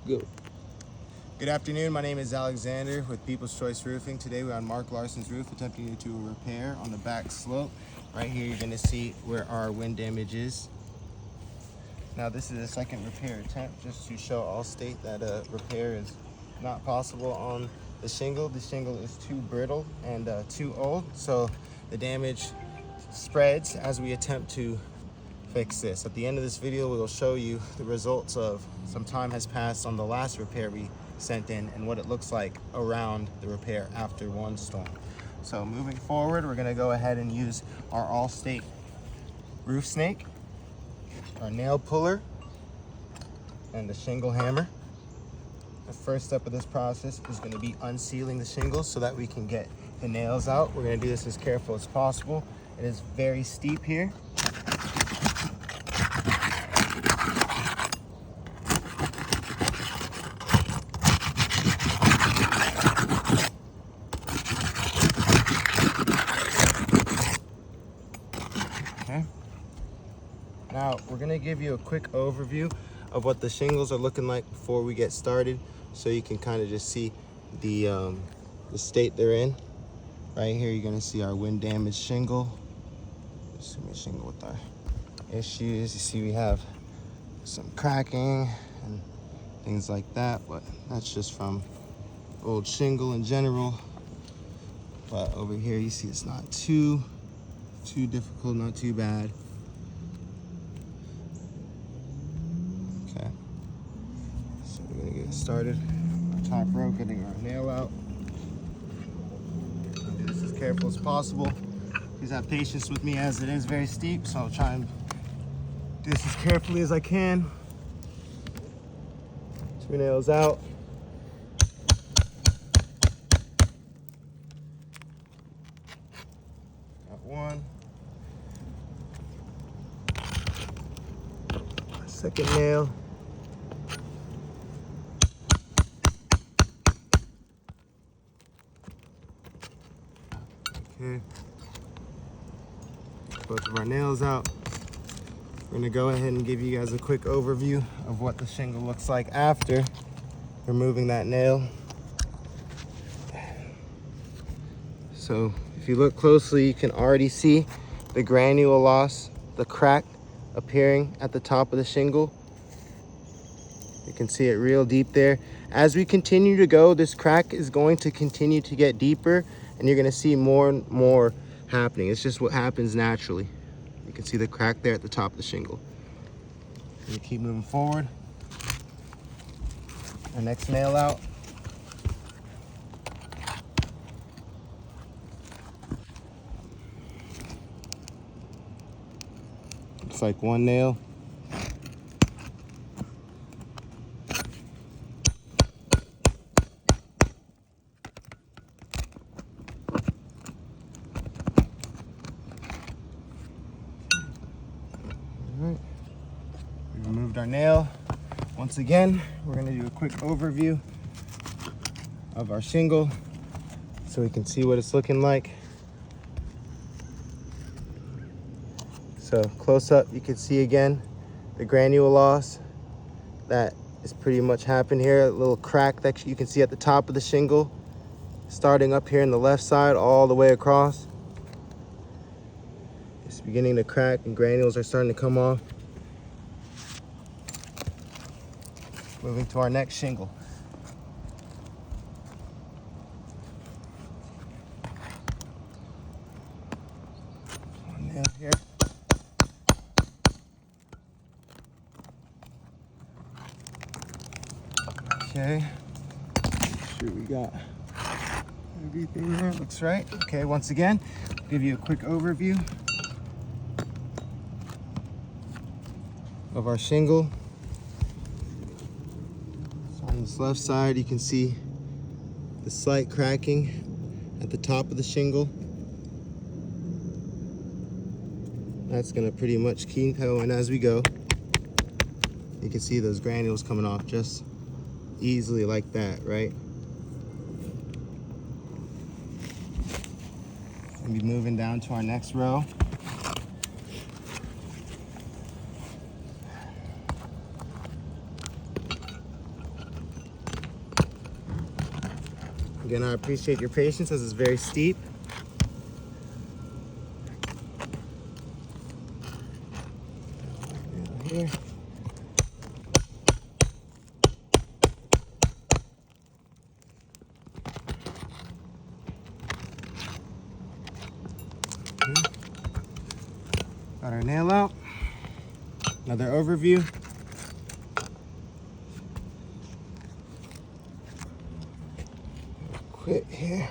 Go. Good afternoon, my name is Alexander with People's Choice Roofing. Today we're on Mark Larson's roof attempting to do a repair on the back slope. Right here you're going to see where our wind damage is. Now this is a second repair attempt just to show Allstate that a repair is not possible on the shingle. The shingle is too brittle and too old, so the damage spreads as we attempt to fix this. At the end of this video we will show you the results of some time has passed on the last repair we sent in and what it looks like around the repair after one storm. So moving forward, we're going to go ahead and use our Allstate roof snake, our nail puller, and the shingle hammer. The first step of this process is going to be unsealing the shingles so that we can get the nails out. We're going to do this as careful as possible. It is very steep here. Okay. Now we're going to give you a quick overview of what the shingles are looking like before we get started, so you can kind of just see the state they're in. Right here you're going to see our wind damaged shingle. Shingle with our issues. You see we have some cracking and things like that, but that's just from old shingle in general. But over here you see it's not too difficult, not too bad. Okay, so we're gonna get started. Our top row, getting our nail out. I'll do this as careful as possible. Please have patience with me as it is very steep, so I'll try and do this as carefully as I can. 2 nails out. Got 1. Second nail. Okay. Both of our nails out. We're gonna go ahead and give you guys a quick overview of what the shingle looks like after removing that nail. So if you look closely, you can already see the granule loss, the crack appearing at the top of the shingle. You can see it real deep there. As we continue to go, this crack is going to continue to get deeper, and you're going to see more and more happening. It's just what happens naturally. You can see the crack there at the top of the shingle. We keep moving forward. Our next nail out. Looks like 1 nail. Alright, we removed our nail. Once again, we're going to do a quick overview of our shingle so we can see what it's looking like. So close up, you can see again the granule loss that is pretty much happened here. A little crack that you can see at the top of the shingle, starting up here in the left side all the way across. It's beginning to crack and granules are starting to come off. Moving to our next shingle. One nail here. Okay, sure we got everything there. Looks right. Okay, once again, I'll give you a quick overview of our shingle. So on this left side, you can see the slight cracking at the top of the shingle. That's gonna pretty much keep going as we go. You can see those granules coming off just easily like that, right? We'll be moving down to our next row. Again, I appreciate your patience as it's very steep. Here. Got our nail out. Another overview. Quit here.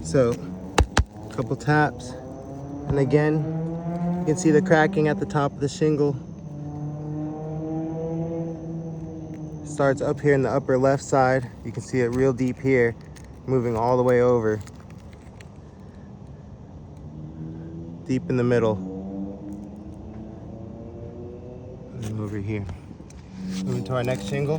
So, a couple taps, and again, you can see the cracking at the top of the shingle. Starts up here in the upper left side. You can see it real deep here, moving all the way over. Deep in the middle. And then over here. Moving to our next shingle.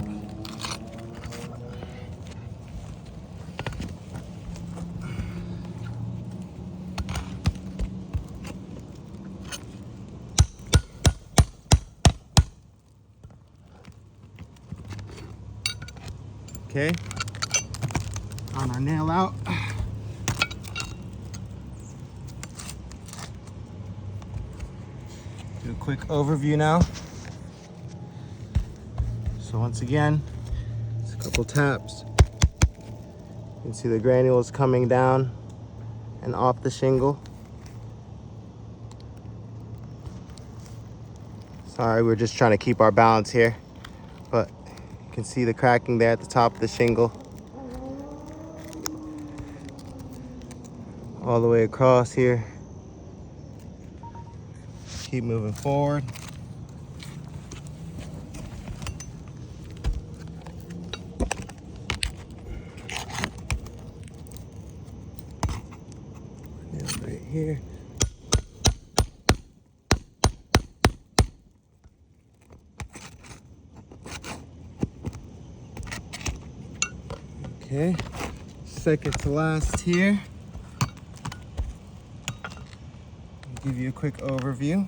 Okay, on our nail out. Do a quick overview now. So once again, it's a couple taps. You can see the granules coming down and off the shingle. Sorry, we're just trying to keep our balance here, but you can see the cracking there at the top of the shingle. All the way across here. Keep moving forward. Nail right here. Okay, second to last here. I'll give you a quick overview.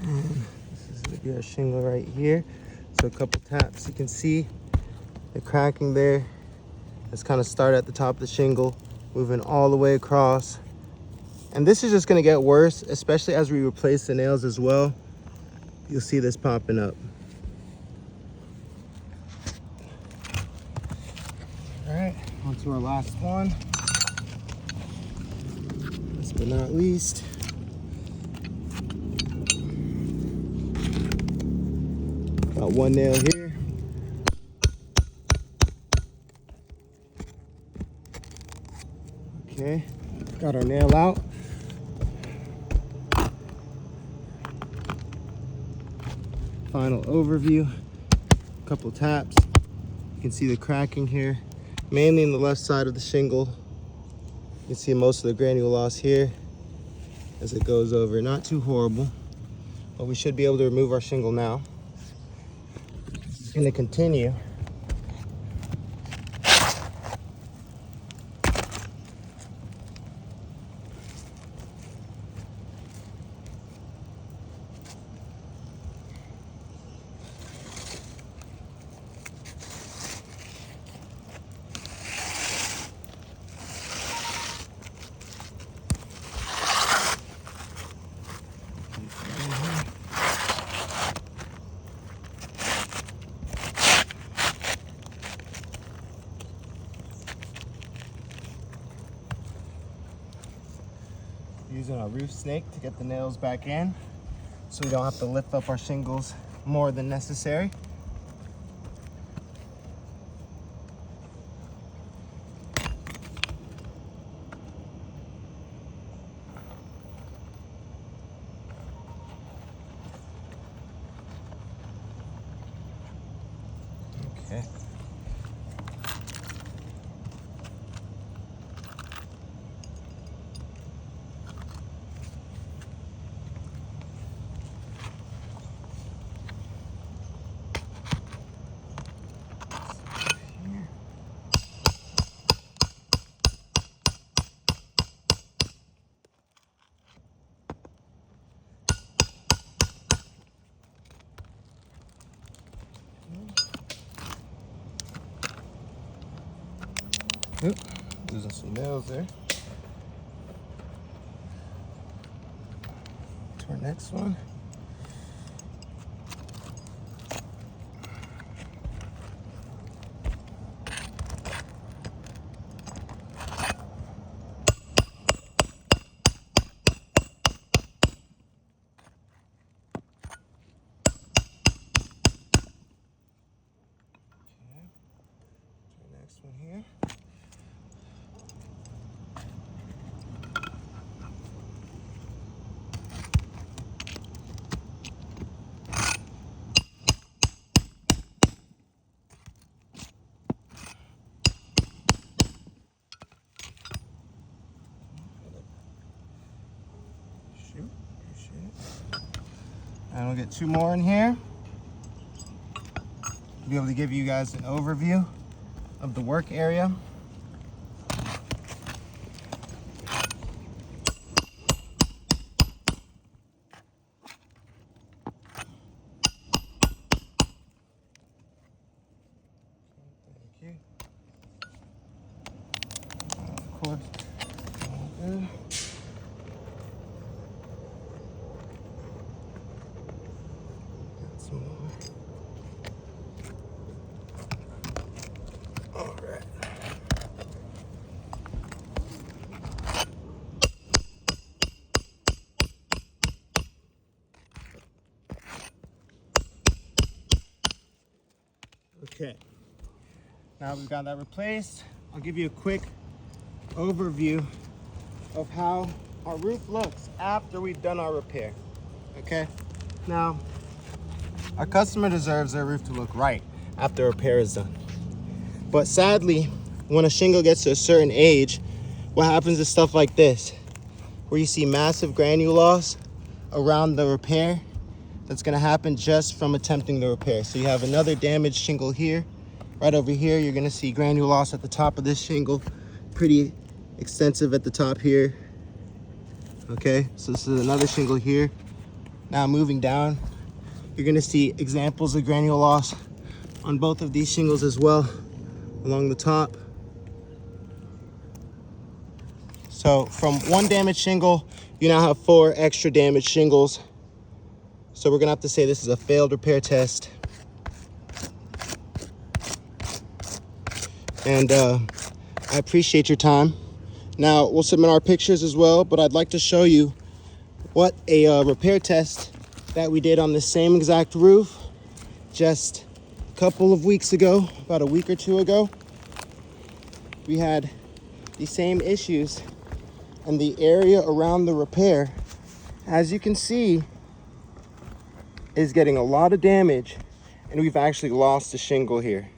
And this is gonna be our shingle right here. So a couple taps, you can see the cracking there. Let's kind of start at the top of the shingle, moving all the way across. And this is just gonna get worse, especially as we replace the nails as well. You'll see this popping up. All right, on to our last one. Last but not least. Got one nail here. Okay, got our nail out. Final overview, a couple taps. You can see the cracking here, mainly in the left side of the shingle. You can see most of the granule loss here as it goes over. Not too horrible, but we should be able to remove our shingle now. Going to continue. Using a roof snake to get the nails back in so we don't have to lift up our shingles more than necessary. Okay. Oop, losing some nails there. To our next one. Next one here. Shoot, and we'll get two more in here. Be able to give you guys an overview of the work area. Thank you. Of course. Good. Got some more. All right. Okay, now we've got that replaced. I'll give you a quick overview of how our roof looks after we've done our repair. Okay, now our customer deserves their roof to look right after repair is done. But sadly, when a shingle gets to a certain age, what happens is stuff like this, where you see massive granule loss around the repair. That's going to happen just from attempting the repair. So you have another damaged shingle here. Right over here, you're going to see granule loss at the top of this shingle. Pretty extensive at the top here. Okay, so this is another shingle here. Now moving down, you're going to see examples of granule loss on both of these shingles as well, along the top. So from one damaged shingle, you now have 4 extra damaged shingles. So we're gonna have to say this is a failed repair test. And I appreciate your time. Now we'll submit our pictures as well, but I'd like to show you what a repair test that we did on the same exact roof just a couple of weeks ago, about a week or two ago. We had the same issues, and the area around the repair, as you can see, is getting a lot of damage, and we've actually lost a shingle here.